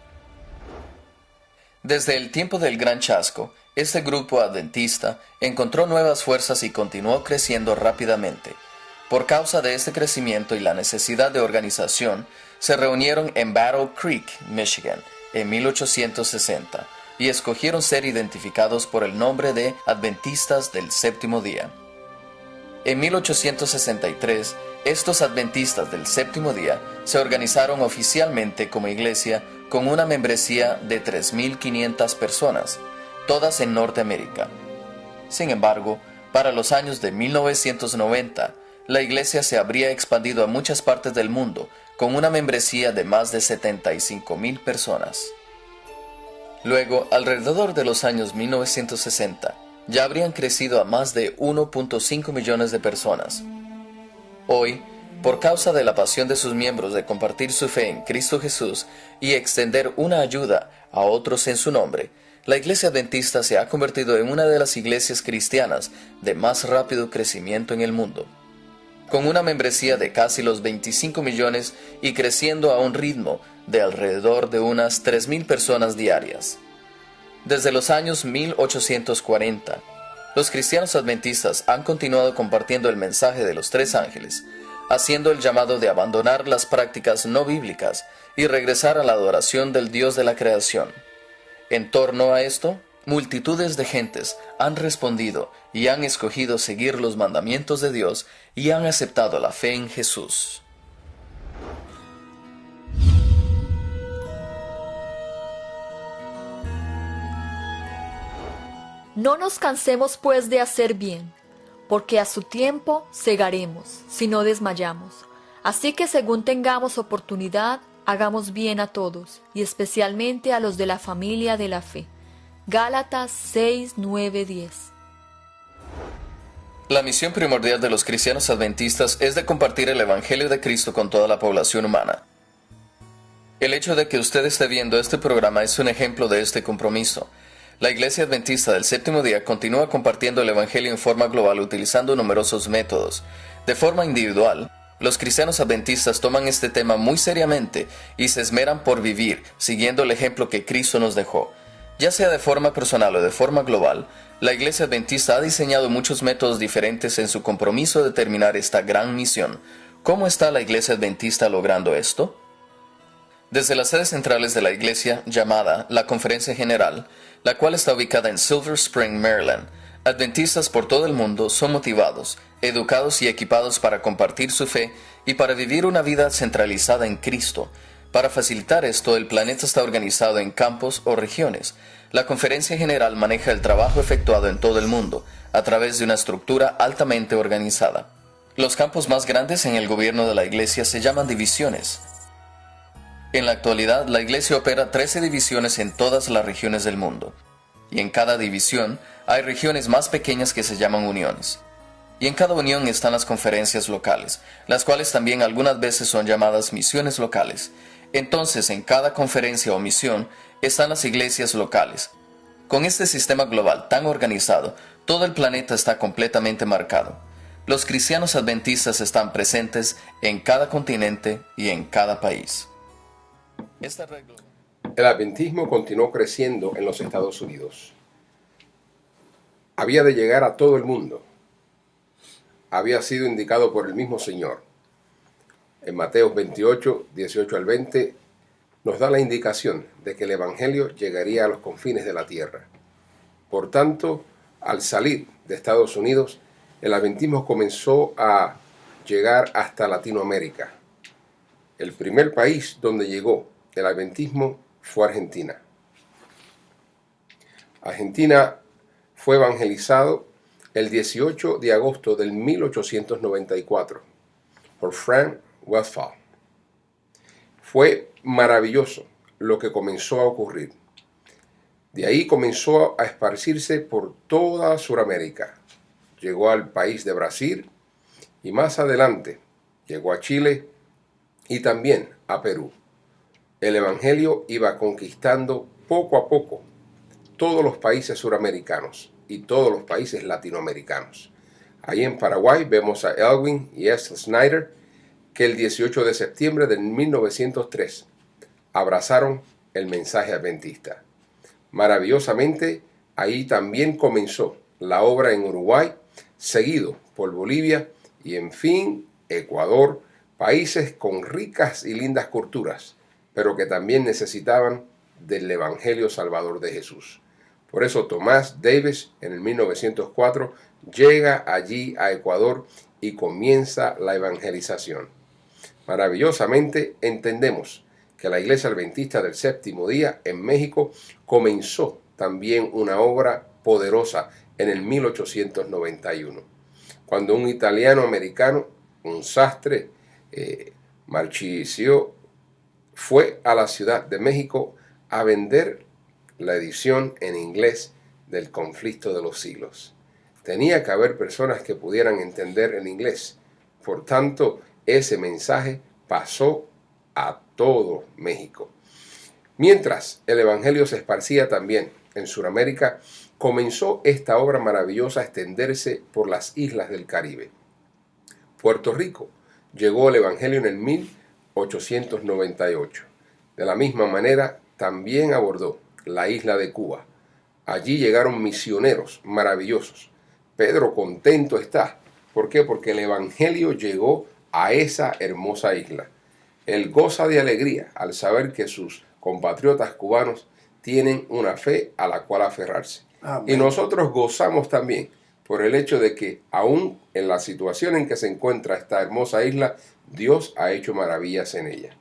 Desde el tiempo del Gran Chasco, este grupo adventista encontró nuevas fuerzas y continuó creciendo rápidamente. Por causa de este crecimiento y la necesidad de organización, se reunieron en Battle Creek, Michigan, en 1860, y escogieron ser identificados por el nombre de Adventistas del Séptimo Día. En 1863, estos Adventistas del Séptimo Día se organizaron oficialmente como iglesia con una membresía de 3.500 personas, todas en Norteamérica. Sin embargo, para los años de 1990, la iglesia se habría expandido a muchas partes del mundo, con una membresía de más de 75.000 personas. Luego, alrededor de los años 1960, ya habrían crecido a más de 1.5 millones de personas. Hoy, por causa de la pasión de sus miembros de compartir su fe en Cristo Jesús y extender una ayuda a otros en su nombre, la Iglesia Adventista se ha convertido en una de las iglesias cristianas de más rápido crecimiento en el mundo, con una membresía de casi los 25 millones y creciendo a un ritmo de alrededor de unas 3.000 personas diarias. Desde los años 1840, los cristianos adventistas han continuado compartiendo el mensaje de los tres ángeles, haciendo el llamado de abandonar las prácticas no bíblicas y regresar a la adoración del Dios de la creación. En torno a esto, multitudes de gentes han respondido y han escogido seguir los mandamientos de Dios y han aceptado la fe en Jesús. No nos cansemos pues de hacer bien, porque a su tiempo segaremos, si no desmayamos. Así que según tengamos oportunidad, hagamos bien a todos, y especialmente a los de la familia de la fe. Gálatas 6, 9, 10. La misión primordial de los cristianos adventistas es de compartir el Evangelio de Cristo con toda la población humana. El hecho de que usted esté viendo este programa es un ejemplo de este compromiso. La Iglesia Adventista del Séptimo Día continúa compartiendo el Evangelio en forma global utilizando numerosos métodos. De forma individual, los cristianos adventistas toman este tema muy seriamente y se esmeran por vivir, siguiendo el ejemplo que Cristo nos dejó. Ya sea de forma personal o de forma global, la Iglesia Adventista ha diseñado muchos métodos diferentes en su compromiso de terminar esta gran misión. ¿Cómo está la Iglesia Adventista logrando esto? Desde las sedes centrales de la Iglesia, llamada la Conferencia General, la cual está ubicada en Silver Spring, Maryland, adventistas por todo el mundo son motivados, educados y equipados para compartir su fe y para vivir una vida centralizada en Cristo. Para facilitar esto, el planeta está organizado en campos o regiones. La Conferencia General maneja el trabajo efectuado en todo el mundo, a través de una estructura altamente organizada. Los campos más grandes en el gobierno de la Iglesia se llaman divisiones. En la actualidad, la Iglesia opera 13 divisiones en todas las regiones del mundo. y en cada división hay regiones más pequeñas que se llaman uniones. Y en cada unión están las conferencias locales, las cuales también algunas veces son llamadas misiones locales. Entonces, en cada conferencia o misión están las iglesias locales. Con este sistema global tan organizado, todo el planeta está completamente marcado. Los cristianos adventistas están presentes en cada continente y en cada país. Esta regla... El adventismo continuó creciendo en los Estados Unidos. Había de llegar a todo el mundo. Había sido indicado por el mismo Señor. En Mateo 28, 18 al 20, nos da la indicación de que el Evangelio llegaría a los confines de la tierra. Por tanto, al salir de Estados Unidos, el adventismo comenzó a llegar hasta Latinoamérica. El primer país donde llegó el adventismo fue Argentina. Argentina fue evangelizado el 18 de agosto del 1894 por Frank Westphal. Fue maravilloso lo que comenzó a ocurrir. De ahí comenzó a esparcirse por toda Sudamérica. Llegó al país de Brasil y más adelante llegó a Chile y también a Perú. El Evangelio iba conquistando poco a poco todos los países suramericanos y todos los países latinoamericanos. Ahí en Paraguay vemos a Elwin y S. Snyder, que el 18 de septiembre de 1903 abrazaron el mensaje adventista. Maravillosamente, ahí también comenzó la obra en Uruguay, seguido por Bolivia y, en fin, Ecuador, países con ricas y lindas culturas, pero que también necesitaban del Evangelio Salvador de Jesús. Por eso Tomás Davis, en el 1904, llega allí a Ecuador y comienza la evangelización. Maravillosamente entendemos que la Iglesia Adventista del Séptimo Día en México comenzó también una obra poderosa en el 1891, cuando un italiano americano, un sastre, Marchisio, fue a la Ciudad de México a vender la edición en inglés del Conflicto de los Siglos. Tenía que haber personas que pudieran entender el inglés. Por tanto, ese mensaje pasó a todo México. Mientras el Evangelio se esparcía también en Sudamérica, comenzó esta obra maravillosa a extenderse por las islas del Caribe. Puerto Rico llegó el Evangelio en el 1898. De la misma manera, también abordó la isla de Cuba. Allí llegaron misioneros maravillosos. Pedro contento está. ¿Por qué? Porque el Evangelio llegó a esa hermosa isla. Él goza de alegría al saber que sus compatriotas cubanos tienen una fe a la cual aferrarse. Amén. Y nosotros gozamos también por el hecho de que aún en la situación en que se encuentra esta hermosa isla, Dios ha hecho maravillas en ella.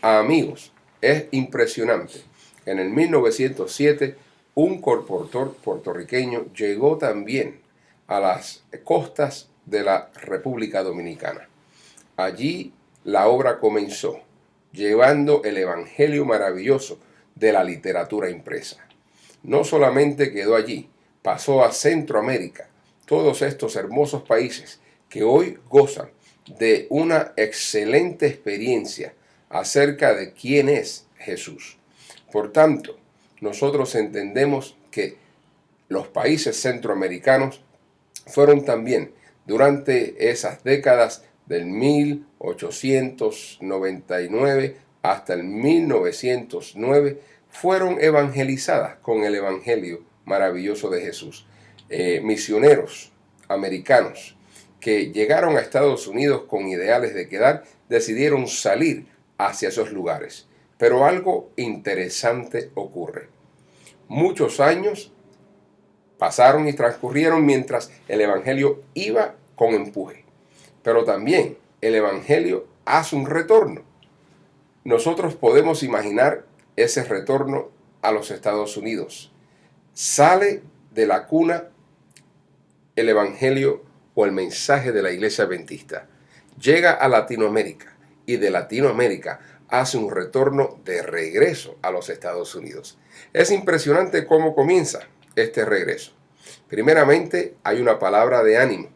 Amigos, es impresionante. En el 1907, un corportor puertorriqueño llegó también a las costas de la República Dominicana. Allí la obra comenzó, llevando el Evangelio maravilloso de la literatura impresa. No solamente quedó allí, pasó a Centroamérica, todos estos hermosos países que hoy gozan de una excelente experiencia acerca de quién es Jesús. Por tanto, nosotros entendemos que los países centroamericanos fueron también, durante esas décadas del 1899 hasta el 1909, fueron evangelizadas con el Evangelio maravilloso de Jesús. Misioneros americanos que llegaron a Estados Unidos con ideales de quedar, decidieron salir hacia esos lugares. Pero algo interesante ocurre. Muchos años pasaron y transcurrieron mientras el Evangelio iba con empuje. Pero también el Evangelio hace un retorno. Nosotros podemos imaginar ese retorno a los Estados Unidos. Sale de la cuna el Evangelio o el mensaje de la Iglesia Adventista. Llega a Latinoamérica y de Latinoamérica hace un retorno de regreso a los Estados Unidos. Es impresionante cómo comienza este regreso. Primeramente, hay una palabra de ánimo.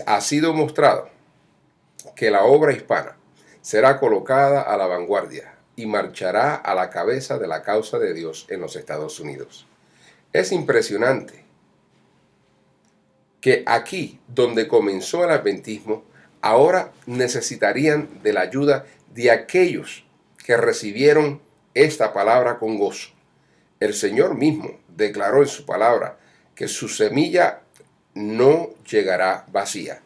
Ha sido mostrado que la obra hispana será colocada a la vanguardia y marchará a la cabeza de la causa de Dios en los Estados Unidos. Es impresionante que aquí, donde comenzó el adventismo, ahora necesitarían de la ayuda de aquellos que recibieron esta palabra con gozo. El Señor mismo declaró en su palabra que su semilla no llegará vacía,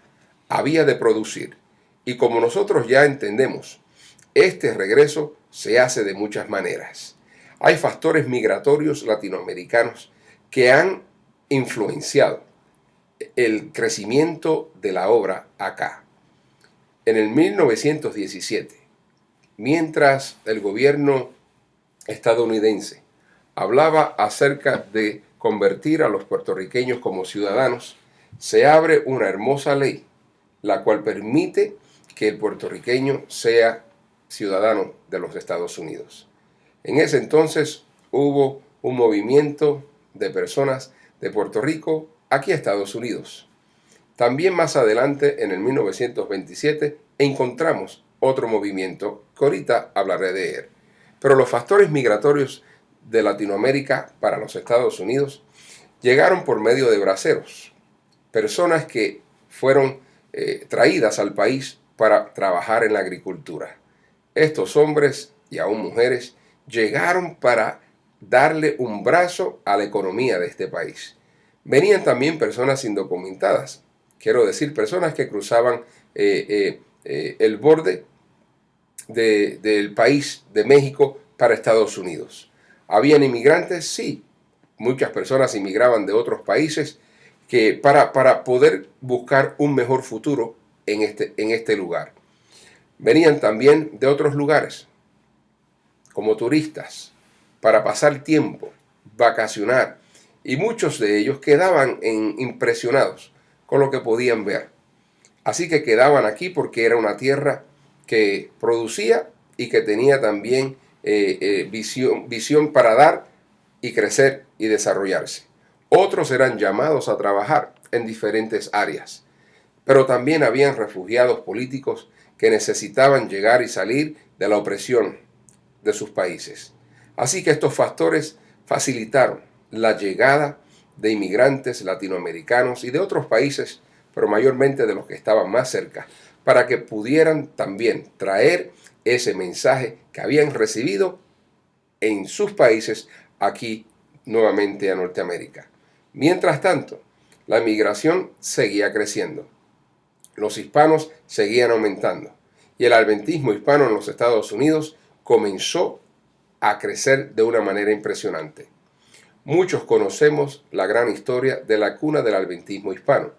había de producir. Y como nosotros ya entendemos, este regreso se hace de muchas maneras. Hay factores migratorios latinoamericanos que han influenciado el crecimiento de la obra acá. En el 1917, mientras el gobierno estadounidense hablaba acerca de convertir a los puertorriqueños como ciudadanos, se abre una hermosa ley, la cual permite que el puertorriqueño sea ciudadano de los Estados Unidos. En ese entonces hubo un movimiento de personas de Puerto Rico aquí a Estados Unidos. También más adelante, en el 1927, encontramos otro movimiento que ahorita hablaré de él. Pero los factores migratorios de Latinoamérica para los Estados Unidos llegaron por medio de braceros, personas que fueron traídas al país para trabajar en la agricultura. Estos hombres y aún mujeres llegaron para darle un brazo a la economía de este país. Venían también personas indocumentadas, quiero decir, personas que cruzaban el borde del país de México para Estados Unidos. ¿Habían inmigrantes? Sí. Muchas personas inmigraban de otros países que para poder buscar un mejor futuro en este lugar. Venían también de otros lugares, como turistas, para pasar tiempo, vacacionar, y muchos de ellos quedaban impresionados con lo que podían ver. Así que quedaban aquí porque era una tierra que producía y que tenía también visión para dar y crecer y desarrollarse. Otros eran llamados a trabajar en diferentes áreas, pero también habían refugiados políticos que necesitaban llegar y salir de la opresión de sus países. Así que estos factores facilitaron la llegada de inmigrantes latinoamericanos y de otros países, pero mayormente de los que estaban más cerca, para que pudieran también traer ese mensaje que habían recibido en sus países aquí nuevamente a Norteamérica. Mientras tanto, la migración seguía creciendo. Los hispanos seguían aumentando y el adventismo hispano en los Estados Unidos comenzó a crecer de una manera impresionante. Muchos conocemos la gran historia de la cuna del adventismo hispano.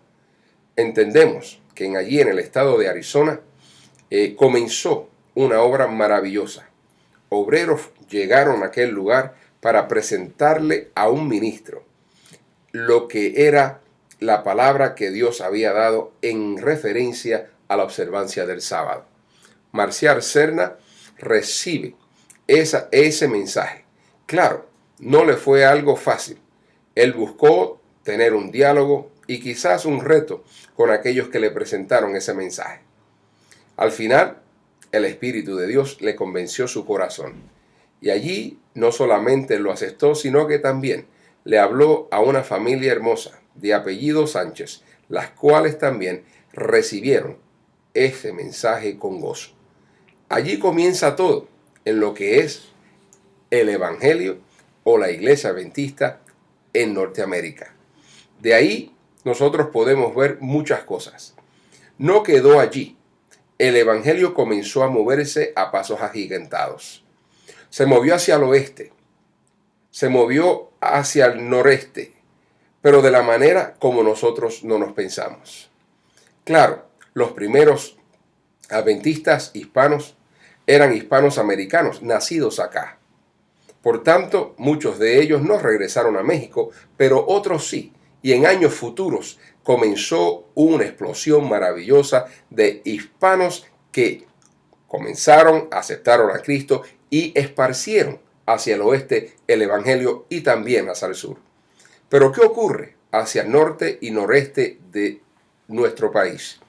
Entendemos que allí en el estado de Arizona comenzó una obra maravillosa. Obreros llegaron a aquel lugar para presentarle a un ministro lo que era la palabra que Dios había dado en referencia a la observancia del sábado. Marcial Serna recibe ese mensaje. Claro, no le fue algo fácil. Él buscó tener un diálogo y quizás un reto con aquellos que le presentaron ese mensaje. Al final, el Espíritu de Dios le convenció su corazón. Y allí no solamente lo aceptó, sino que también le habló a una familia hermosa de apellido Sánchez, las cuales también recibieron ese mensaje con gozo. Allí comienza todo en lo que es el Evangelio o la Iglesia Adventista en Norteamérica. De ahí nosotros podemos ver muchas cosas. No quedó allí. El Evangelio comenzó a moverse a pasos agigantados. Se movió hacia el oeste, se movió hacia el noreste, pero de la manera como nosotros no nos pensamos. Claro, los primeros adventistas hispanos eran hispanos americanos, nacidos acá. Por tanto, muchos de ellos no regresaron a México, pero otros sí. Y en años futuros comenzó una explosión maravillosa de hispanos que comenzaron, aceptaron a Cristo y esparcieron hacia el oeste el Evangelio y también hacia el sur. Pero ¿qué ocurre hacia el norte y noreste de nuestro país?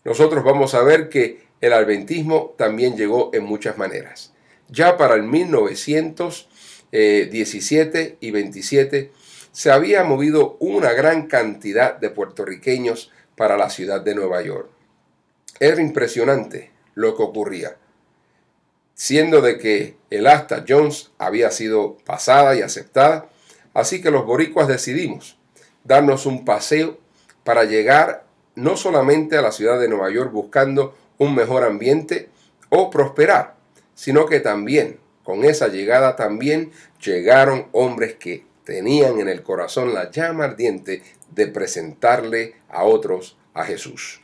Nosotros vamos a ver que el adventismo también llegó en muchas maneras. Ya para el 1917 y 27 se había movido una gran cantidad de puertorriqueños para la ciudad de Nueva York. Era impresionante lo que ocurría, siendo de que el acta Jones había sido pasada y aceptada, así que los boricuas decidimos darnos un paseo para llegar no solamente a la ciudad de Nueva York buscando un mejor ambiente o prosperar, sino que también, con esa llegada también llegaron hombres que tenían en el corazón la llama ardiente de presentarle a otros a Jesús.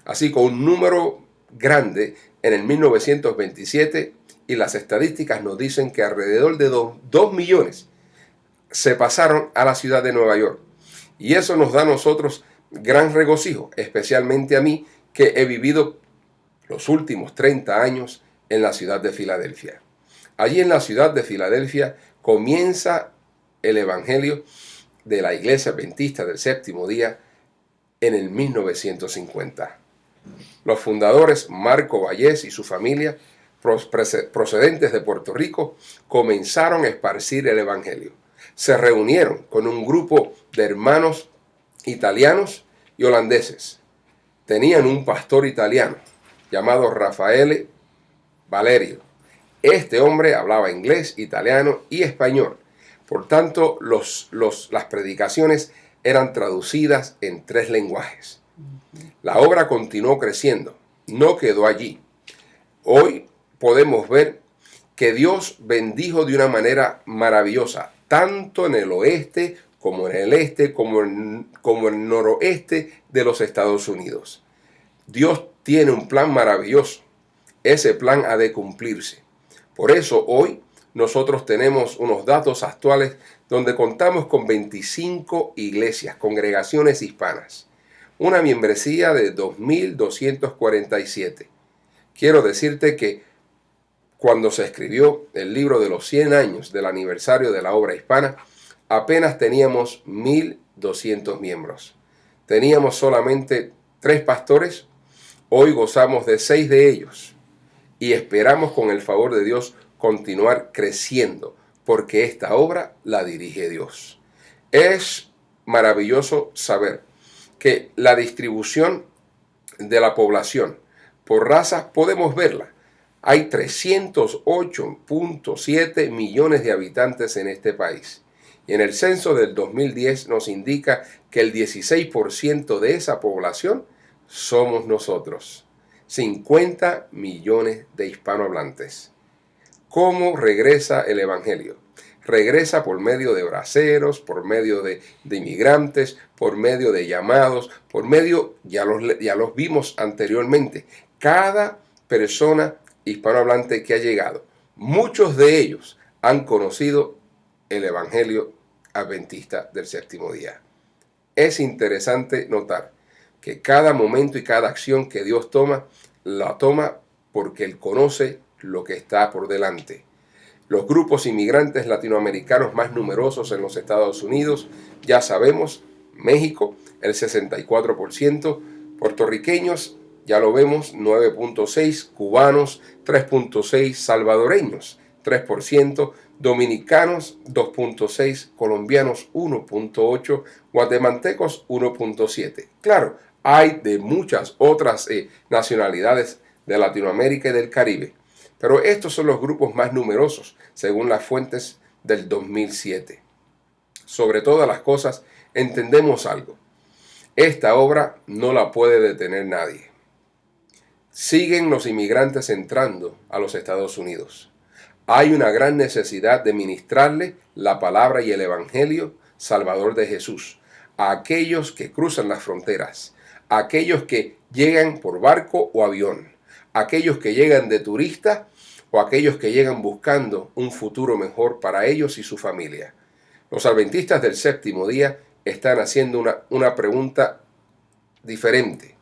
Así, con un número grande en el 1927, y las estadísticas nos dicen que alrededor de 2 millones se pasaron a la ciudad de Nueva York. Y eso nos da a nosotros gran regocijo, especialmente a mí, que he vivido los últimos 30 años en la ciudad de Filadelfia. Allí en la ciudad de Filadelfia comienza el evangelio de la Iglesia Adventista del Séptimo Día en el 1950. Los fundadores Marco Vallés y su familia, procedentes de Puerto Rico, comenzaron a esparcir el evangelio. Se reunieron con un grupo de hermanos italianos y holandeses. Tenían un pastor italiano llamado Rafael Valerio. Este hombre hablaba inglés, italiano y español. Por tanto, las predicaciones eran traducidas en 3 lenguajes. La obra continuó creciendo, no quedó allí. Hoy podemos ver que Dios bendijo de una manera maravillosa, tanto en el oeste como en el este, como en el noroeste de los Estados Unidos. Dios tiene un plan maravilloso. Ese plan ha de cumplirse. Por eso hoy nosotros tenemos unos datos actuales donde contamos con 25 iglesias, congregaciones hispanas. Una membresía de 2.247. Quiero decirte que cuando se escribió el libro de los 100 años del aniversario de la obra hispana, apenas teníamos 1.200 miembros. Teníamos solamente 3 pastores. Hoy gozamos de 6 de ellos. Y esperamos con el favor de Dios continuar creciendo, porque esta obra la dirige Dios. Es maravilloso saber que la distribución de la población por razas podemos verla. Hay 308.7 millones de habitantes en este país. Y en el censo del 2010 nos indica que el 16% de esa población somos nosotros. 50 millones de hispanohablantes. ¿Cómo regresa el evangelio? Regresa por medio de braceros, por medio de inmigrantes, por medio de llamados, por medio, ya los vimos anteriormente, cada persona hispanohablante que ha llegado. Muchos de ellos han conocido el evangelio adventista del séptimo día. Es interesante notar que cada momento y cada acción que Dios toma, la toma porque Él conoce lo que está por delante. Los grupos inmigrantes latinoamericanos más numerosos en los Estados Unidos, ya sabemos, México, el 64%, puertorriqueños, ya lo vemos, 9.6%, cubanos, 3.6%, salvadoreños, 3%, dominicanos, 2.6%, colombianos, 1.8%, guatemaltecos, 1.7%. Claro, hay de muchas otras nacionalidades de Latinoamérica y del Caribe, pero estos son los grupos más numerosos, según las fuentes del 2007. Sobre todas las cosas, entendemos algo. Esta obra no la puede detener nadie. Siguen los inmigrantes entrando a los Estados Unidos. Hay una gran necesidad de ministrarle la palabra y el evangelio salvador de Jesús a aquellos que cruzan las fronteras, a aquellos que llegan por barco o avión, a aquellos que llegan de turista o a aquellos que llegan buscando un futuro mejor para ellos y su familia. Los adventistas del séptimo día están haciendo una pregunta diferente.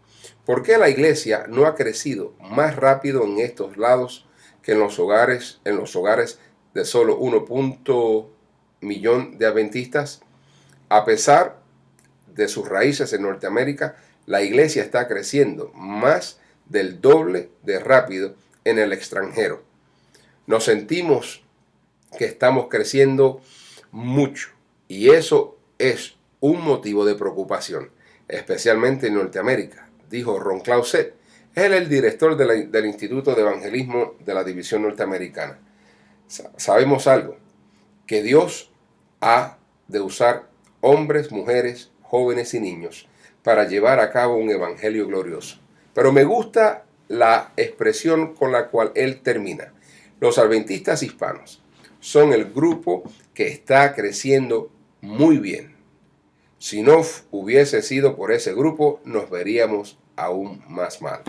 ¿Por qué la iglesia no ha crecido más rápido en estos lados que en los hogares de solo 1 millón de adventistas? A pesar de sus raíces en Norteamérica, la iglesia está creciendo más del doble de rápido en el extranjero. Nos sentimos que estamos creciendo mucho y eso es un motivo de preocupación, especialmente en Norteamérica, dijo Ron Clauset. Él es el director del Instituto de Evangelismo de la División Norteamericana. Sabemos algo, que Dios ha de usar hombres, mujeres, jóvenes y niños para llevar a cabo un evangelio glorioso. Pero me gusta la expresión con la cual él termina. Los adventistas hispanos son el grupo que está creciendo muy bien. Si no hubiese sido por ese grupo, nos veríamos aún más mal.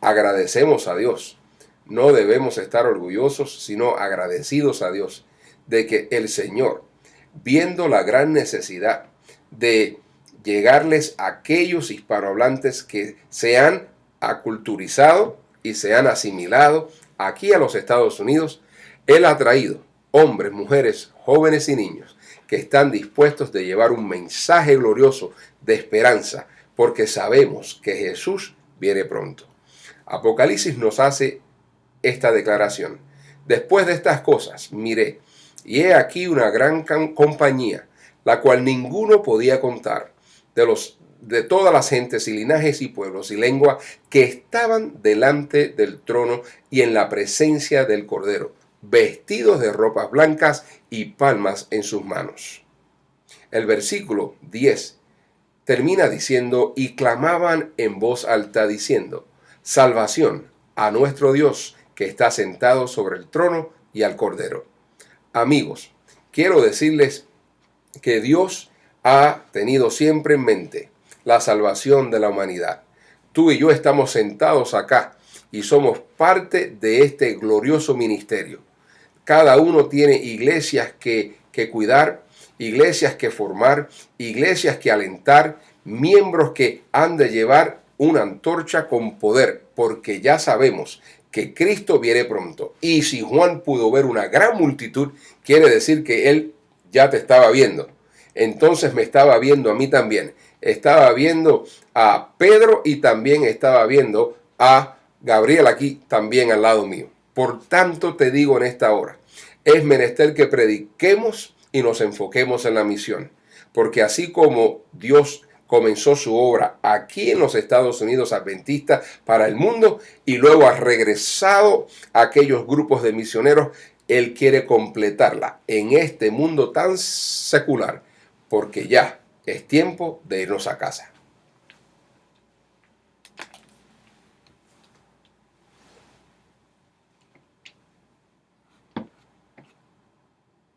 Agradecemos a Dios. No debemos estar orgullosos, sino agradecidos a Dios de que el Señor, viendo la gran necesidad de llegarles a aquellos hispanohablantes que se han aculturizado y se han asimilado aquí a los Estados Unidos, Él ha traído hombres, mujeres, jóvenes y niños que están dispuestos de llevar un mensaje glorioso de esperanza, porque sabemos que Jesús viene pronto. Apocalipsis nos hace esta declaración. Después de estas cosas, miré, y he aquí una gran compañía, la cual ninguno podía contar, de todas las gentes y linajes y pueblos y lengua que estaban delante del trono y en la presencia del Cordero, vestidos de ropas blancas y palmas en sus manos. El versículo 10 termina diciendo, y clamaban en voz alta diciendo, salvación a nuestro Dios que está sentado sobre el trono y al Cordero. Amigos, quiero decirles que Dios ha tenido siempre en mente la salvación de la humanidad. Tú y yo estamos sentados acá y somos parte de este glorioso ministerio. Cada uno tiene iglesias que cuidar, iglesias que formar, iglesias que alentar, miembros que han de llevar una antorcha con poder, porque ya sabemos que Cristo viene pronto. Y si Juan pudo ver una gran multitud, quiere decir que él ya te estaba viendo. Entonces me estaba viendo a mí también. Estaba viendo a Pedro y también estaba viendo a Gabriel aquí también al lado mío. Por tanto te digo en esta hora, es menester que prediquemos y nos enfoquemos en la misión. Porque así como Dios comenzó su obra aquí en los Estados Unidos adventistas para el mundo y luego ha regresado a aquellos grupos de misioneros, Él quiere completarla en este mundo tan secular, porque ya es tiempo de irnos a casa.